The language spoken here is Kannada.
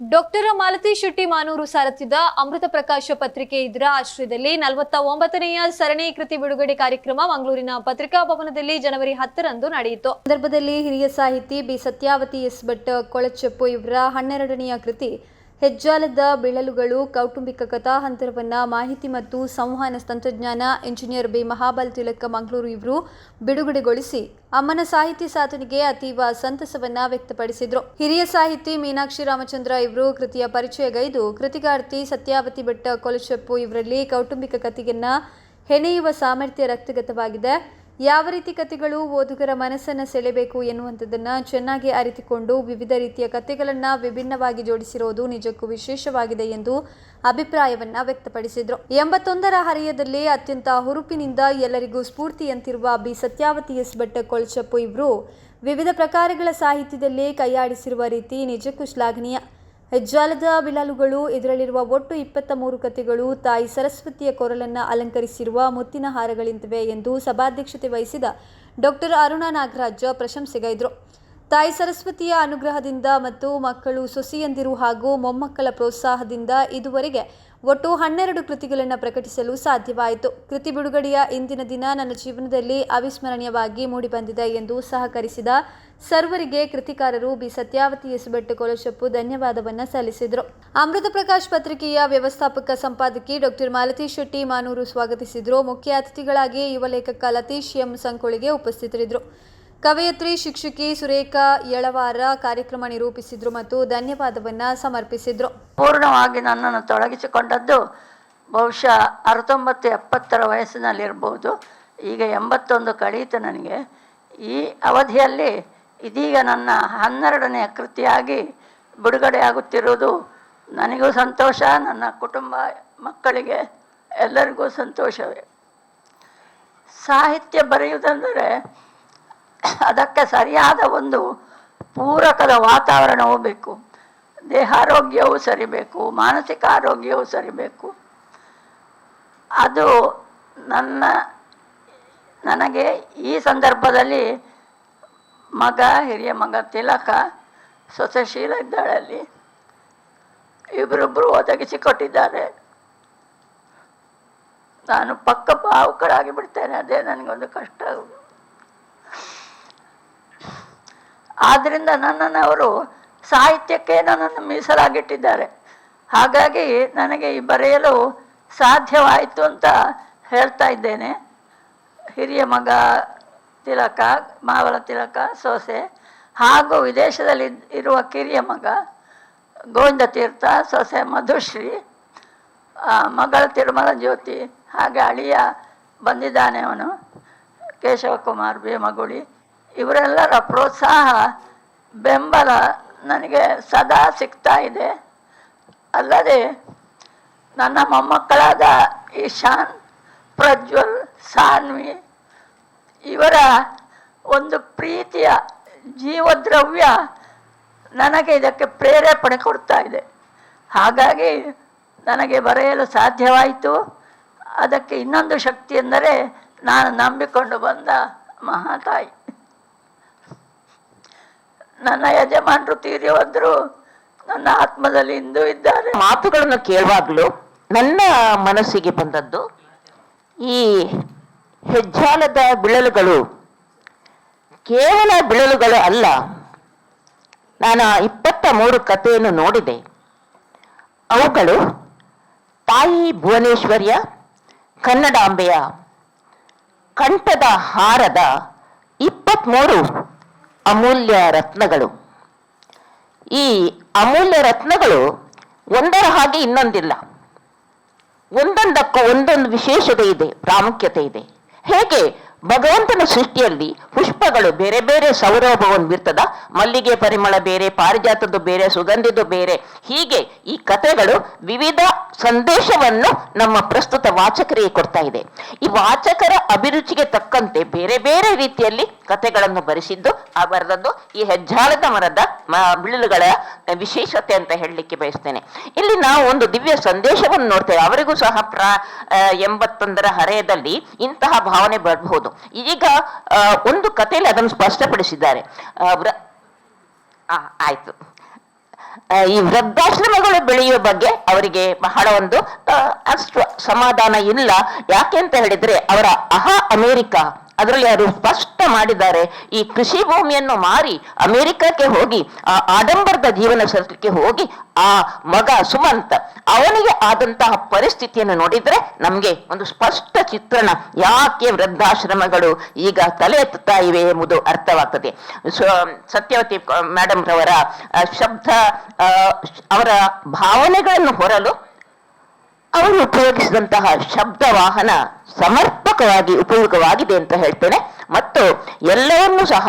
ಡಾಕ್ಟರ್ ಮಾಲತಿ ಶೆಟ್ಟಿ ಮಾನೂರು ಸಾರಥ್ಯದ ಅಮೃತ ಪ್ರಕಾಶ ಪತ್ರಿಕೆ ಇದರ ಆಶ್ರಯದಲ್ಲಿ 49ನೇ ಸರಣಿ ಕೃತಿ ಬಿಡುಗಡೆ ಕಾರ್ಯಕ್ರಮ ಮಂಗಳೂರಿನ ಪತ್ರಿಕಾ ಭವನದಲ್ಲಿ ಜನವರಿ 10ರಂದು ನಡೆಯಿತು. ಸಂದರ್ಭದಲ್ಲಿ ಹಿರಿಯ ಸಾಹಿತಿ ಬಿ ಸತ್ಯಾವತಿ ಎಸ್ ಭಟ್ ಕೊಳಚೆಪ್ಪು ಇವರ 12ನೇ ಕೃತಿ ಹೆಜ್ಜಾಲದ ಬಿಳಲುಗಳು ಕೌಟುಂಬಿಕ ಕಥಾಹಂತರವನ್ನ ಮಾಹಿತಿ ಮತ್ತು ಸಂವಹನ ತಂತ್ರಜ್ಞಾನ ಇಂಜಿನಿಯರ್ ಬಿ ಮಹಾಬಲ್ ತಿಲಕ್ ಮಂಗಳೂರು ಇವರು ಬಿಡುಗಡೆಗೊಳಿಸಿ ಅಮ್ಮನ ಸಾಹಿತ್ಯ ಸಾಧನೆಗೆ ಅತೀವ ಸಂತಸವನ್ನ ವ್ಯಕ್ತಪಡಿಸಿದ್ರು. ಹಿರಿಯ ಸಾಹಿತಿ ಮೀನಾಕ್ಷಿ ರಾಮಚಂದ್ರ ಇವರು ಕೃತಿಯ ಪರಿಚಯಗೈದು ಕೃತಿಗಾರ್ತಿ ಸತ್ಯಾವತಿ ಭಟ್ ಕೊಳಚೆಪ್ಪು ಇವರಲ್ಲಿ ಕೌಟುಂಬಿಕ ಕಥೆಯನ್ನ ಹೆಣೆಯುವ ಸಾಮರ್ಥ್ಯ ರಕ್ತಗತವಾಗಿದೆ. ಯಾವ ರೀತಿ ಕಥೆಗಳು ಓದುಗರ ಮನಸ್ಸನ್ನು ಸೆಳೆಬೇಕು ಎನ್ನುವಂಥದ್ದನ್ನು ಚೆನ್ನಾಗಿ ಅರಿತುಕೊಂಡು ವಿವಿಧ ರೀತಿಯ ಕಥೆಗಳನ್ನು ವಿಭಿನ್ನವಾಗಿ ಜೋಡಿಸಿರೋದು ನಿಜಕ್ಕೂ ವಿಶೇಷವಾಗಿದೆ ಎಂದು ಅಭಿಪ್ರಾಯವನ್ನ ವ್ಯಕ್ತಪಡಿಸಿದರು. 81ರ ಹರೆಯದಲ್ಲಿ ಅತ್ಯಂತ ಹುರುಪಿನಿಂದ ಎಲ್ಲರಿಗೂ ಸ್ಫೂರ್ತಿಯಂತಿರುವ ಬಿ ಸತ್ಯಾವತಿ ಎಸ್ ಭಟ್ ಕೊಳಚೆಪ್ಪು ಇವರು ವಿವಿಧ ಪ್ರಕಾರಗಳ ಸಾಹಿತ್ಯದಲ್ಲಿ ಕೈಯಾಡಿಸಿರುವ ರೀತಿ ನಿಜಕ್ಕೂ ಶ್ಲಾಘನೀಯ. ಹೆಜ್ಜಾಲದ ಬಿಳಲುಗಳು ಇದರಲ್ಲಿರುವ ಒಟ್ಟು 23 ಕಥೆಗಳು ತಾಯಿ ಸರಸ್ವತಿಯ ಕೊರಲನ್ನು ಅಲಂಕರಿಸಿರುವ ಮುತ್ತಿನ ಹಾರಗಳಿಂತಿವೆ ಎಂದು ಸಭಾಧ್ಯಕ್ಷತೆ ವಹಿಸಿದ ಡಾಕ್ಟರ್ ಅರುಣಾ ನಾಗರಾಜ್ ಪ್ರಶಂಸೆಗೈದರು. ತಾಯಿ ಸರಸ್ವತಿಯ ಅನುಗ್ರಹದಿಂದ ಮತ್ತು ಮಕ್ಕಳು ಸೊಸೆಯಂದಿರು ಹಾಗೂ ಮೊಮ್ಮಕ್ಕಳ ಪ್ರೋತ್ಸಾಹದಿಂದ ಇದುವರೆಗೆ ಒಟ್ಟು 12 ಕೃತಿಗಳನ್ನು ಪ್ರಕಟಿಸಲು ಸಾಧ್ಯವಾಯಿತು. ಕೃತಿ ಬಿಡುಗಡೆಯ ಇಂದಿನ ದಿನ ನನ್ನ ಜೀವನದಲ್ಲಿ ಅವಿಸ್ಮರಣೀಯವಾಗಿ ಮೂಡಿಬಂದಿದೆ ಎಂದು ಸಹಕರಿಸಿದ ಸರ್ವರಿಗೆ ಕೃತಿಕಾರರು ಬಿ ಸತ್ಯಾವತಿ ಎಸ್ ಭಟ್ ಕೊಳಚೆಪ್ಪು ಧನ್ಯವಾದವನ್ನು ಸಲ್ಲಿಸಿದರು. ಅಮೃತ ಪ್ರಕಾಶ್ ಪತ್ರಿಕೆಯ ವ್ಯವಸ್ಥಾಪಕ ಸಂಪಾದಕಿ ಡಾಕ್ಟರ್ ಮಾಲತಿ ಶೆಟ್ಟಿ ಮಾನೂರು ಸ್ವಾಗತಿಸಿದರು. ಮುಖ್ಯ ಅತಿಥಿಗಳಾಗಿ ಯುವ ಲೇಖಕ ಲತೀಶ್ ಎಂ ಸಂಕೊಳಿಗೆ ಉಪಸ್ಥಿತರಿದ್ದರು. ಕವಯತ್ರಿ ಶಿಕ್ಷಕಿ ಸುರೇಖಾ ಯಳವಾರ ಕಾರ್ಯಕ್ರಮ ನಿರೂಪಿಸಿದ್ರು ಮತ್ತು ಧನ್ಯವಾದವನ್ನ ಸಮರ್ಪಿಸಿದ್ರು. ಪೂರ್ಣವಾಗಿ ನನ್ನನ್ನು ತೊಡಗಿಸಿಕೊಂಡದ್ದು ಬಹುಶಃ 69-70 ವಯಸ್ಸಿನಲ್ಲಿರ್ಬೋದು. ಈಗ 81 ಕಳೀತು ನನಗೆ. ಈ ಅವಧಿಯಲ್ಲಿ ಇದೀಗ ನನ್ನ 12ನೇ ಕೃತಿಯಾಗಿ ಬಿಡುಗಡೆಯಾಗುತ್ತಿರುವುದು ನನಗೂ ಸಂತೋಷ, ನನ್ನ ಕುಟುಂಬ ಮಕ್ಕಳಿಗೆ ಎಲ್ಲರಿಗೂ ಸಂತೋಷವೇ. ಸಾಹಿತ್ಯ ಬರೆಯುವುದೆಂದರೆ ಅದಕ್ಕೆ ಸರಿಯಾದ ಒಂದು ಪೂರಕದ ವಾತಾವರಣವೂ ಬೇಕು. ದೇಹಾರೋಗ್ಯವೂ ಸರಿಬೇಕು, ಮಾನಸಿಕ ಆರೋಗ್ಯವೂ ಸರಿಬೇಕು. ಅದು ನನಗೆ ಈ ಸಂದರ್ಭದಲ್ಲಿ ಹಿರಿಯ ಮಗ ತಿಲಕ, ಸೊಸೆ ಶೀಲ ಇದ್ದಾಳಲ್ಲಿ, ಇಬ್ಬರೊಬ್ಬರು ಒದಗಿಸಿಕೊಟ್ಟಿದ್ದಾರೆ. ನಾನು ಪಕ್ಕ ಭಾವುಕರಾಗಿ ಬಿಡ್ತೇನೆ, ಅದೇ ನನಗೊಂದು ಕಷ್ಟ. ಆದ್ದರಿಂದ ನನ್ನನ್ನು ಅವರು ಸಾಹಿತ್ಯಕ್ಕೆ ನನ್ನನ್ನು ಮೀಸಲಾಗಿಟ್ಟಿದ್ದಾರೆ. ಹಾಗಾಗಿ ನನಗೆ ಈ ಬರೆಯಲು ಸಾಧ್ಯವಾಯಿತು ಅಂತ ಹೇಳ್ತಾ ಇದ್ದೇನೆ. ಹಿರಿಯ ಮಗ ತಿಲಕ, ಮಾವಳ ತಿಲಕ ಸೊಸೆ, ಹಾಗೂ ವಿದೇಶದಲ್ಲಿ ಇರುವ ಕಿರಿಯ ಮಗ ಗೋವಿಂದ ತೀರ್ಥ, ಸೊಸೆ ಮಧುಶ್ರೀ, ಮಗಳ ತಿರುಮಲ ಜ್ಯೋತಿ, ಹಾಗೆ ಅಳಿಯ ಬಂದಿದ್ದಾನೆ ಅವನು ಕೇಶವ ಕುಮಾರ್ ಭೀಮಗುಳಿ. ಇವರೆಲ್ಲರ ಪ್ರೋತ್ಸಾಹ ಬೆಂಬಲ ನನಗೆ ಸದಾ ಸಿಗ್ತಾ ಇದೆ. ಅಲ್ಲದೆ ನನ್ನ ಮೊಮ್ಮಕ್ಕಳಾದ ಈಶಾನ್, ಪ್ರಜ್ವಲ್, ಸಾನ್ವಿ ಇವರ ಒಂದು ಪ್ರೀತಿಯ ಜೀವದ್ರವ್ಯ ನನಗೆ ಇದಕ್ಕೆ ಪ್ರೇರೇಪಣೆ ಕೊಡ್ತಾ ಇದೆ. ಹಾಗಾಗಿ ನನಗೆ ಬರೆಯಲು ಸಾಧ್ಯವಾಯಿತು. ಅದಕ್ಕೆ ಇನ್ನೊಂದು ಶಕ್ತಿ ಎಂದರೆ ನಾನು ನಂಬಿಕೊಂಡು ಬಂದ ಮಹಾತಾಯಿ. ನನ್ನ ಯಜಮಾನರು ತೀರಿ ಹೋದ್ರು, ನನ್ನ ಆತ್ಮದಲ್ಲಿ ಇಂದು ಇದ್ದಾರೆ. ಮಾತುಗಳನ್ನು ಕೇಳುವಾಗಲೂ ನನ್ನ ಮನಸ್ಸಿಗೆ ಬಂದದ್ದು ಈ ಹೆಜ್ಜಾಲದ ಬಿಳಲುಗಳು ಕೇವಲ ಬಿಳಲುಗಳು ಅಲ್ಲ. ನಾನು 23 ಕಥೆಯನ್ನು ನೋಡಿದೆ. ಅವುಗಳು ತಾಯಿ ಭುವನೇಶ್ವರಿಯ, ಕನ್ನಡಾಂಬೆಯ ಕಂಠದ ಹಾರದ 23 ಅಮೂಲ್ಯ ರತ್ನಗಳು. ಈ ಅಮೂಲ್ಯ ರತ್ನಗಳು ಒಂದರ ಹಾಗೆ ಇನ್ನೊಂದಿಲ್ಲ. ಒಂದೊಂದಕ್ಕೂ ಒಂದೊಂದು ವಿಶೇಷತೆ ಇದೆ, ಪ್ರಾಮುಖ್ಯತೆ ಇದೆ. ಹೇಗೆ ಭಗವಂತನ ಸೃಷ್ಟಿಯಲ್ಲಿ ಪುಷ್ಪಗಳು ಬೇರೆ ಬೇರೆ ಸೌರಭವನ್ನು ಬೀರ್ತದ, ಮಲ್ಲಿಗೆ ಪರಿಮಳ ಬೇರೆ, ಪಾರಿಜಾತದ್ದು ಬೇರೆ, ಸುಗಂಧಿದು ಬೇರೆ, ಹೀಗೆ ಈ ಕಥೆಗಳು ವಿವಿಧ ಸಂದೇಶವನ್ನು ನಮ್ಮ ಪ್ರಸ್ತುತ ವಾಚಕರಿಗೆ ಕೊಡ್ತಾ ಇದೆ. ಈ ವಾಚಕರ ಅಭಿರುಚಿಗೆ ತಕ್ಕಂತೆ ಬೇರೆ ಬೇರೆ ರೀತಿಯಲ್ಲಿ ಕಥೆಗಳನ್ನು ಬರೆದದ್ದು ಈ ಹೆಜ್ಜಾಲದ ಮರದ ಬಿಳಲುಗಳ ವಿಶೇಷತೆ ಅಂತ ಹೇಳಲಿಕ್ಕೆ ಬಯಸ್ತೇನೆ. ಇಲ್ಲಿ ನಾವು ಒಂದು ದಿವ್ಯ ಸಂದೇಶವನ್ನು ನೋಡ್ತೇವೆ. ಅವರಿಗೂ ಸಹ 81ರ ಹರೆಯದಲ್ಲಿ ಇಂತಹ ಭಾವನೆ ಬರಬಹುದು. ಈಗ ಒಂದು ಕಥೆಯಲ್ಲಿ ಅದನ್ನು ಸ್ಪಷ್ಟಪಡಿಸಿದ್ದಾರೆ. ಆಯ್ತು, ಈ ವೃದ್ಧಾಶ್ರಮಗಳು ಬೆಳೆಯುವ ಬಗ್ಗೆ ಅವರಿಗೆ ಬಹಳ ಒಂದು ಅಷ್ಟು ಸಮಾಧಾನ ಇಲ್ಲ. ಯಾಕೆ ಅಂತ ಹೇಳಿದ್ರೆ ಅವರ ಅಮೆರಿಕ ಅದರಲ್ಲಿ ಅವರು ಸ್ಪಷ್ಟ ಮಾಡಿದ್ದಾರೆ, ಈ ಕೃಷಿ ಭೂಮಿಯನ್ನು ಮಾರಿ ಅಮೆರಿಕಕ್ಕೆ ಹೋಗಿ ಆ ಆಡಂಬರದ ಜೀವನ ಸರಕ್ಕೆ ಹೋಗಿ ಆ ಮಗ ಸುಮಂತ್ ಅವನಿಗೆ ಆದಂತಹ ಪರಿಸ್ಥಿತಿಯನ್ನು ನೋಡಿದ್ರೆ ನಮ್ಗೆ ಒಂದು ಸ್ಪಷ್ಟ ಚಿತ್ರಣ ಯಾಕೆ ವೃದ್ಧಾಶ್ರಮಗಳು ಈಗ ತಲೆ ಎತ್ತುತ್ತಾ ಇವೆ ಎಂಬುದು ಅರ್ಥವಾಗ್ತದೆ. ಸತ್ಯವತಿ ಮೇಡಮ್ ರವರ ಶಬ್ದ ಅವರ ಭಾವನೆಗಳನ್ನು ಹೊರಲು ಅವರು ಉಪಯೋಗಿಸಿದಂತಹ ಶಬ್ದ ವಾಹನ ಸಮರ್ಪಕವಾಗಿ ಉಪಯೋಗವಾಗಿದೆ ಅಂತ ಹೇಳ್ತೇನೆ. ಮತ್ತು ಎಲ್ಲವನ್ನೂ ಸಹ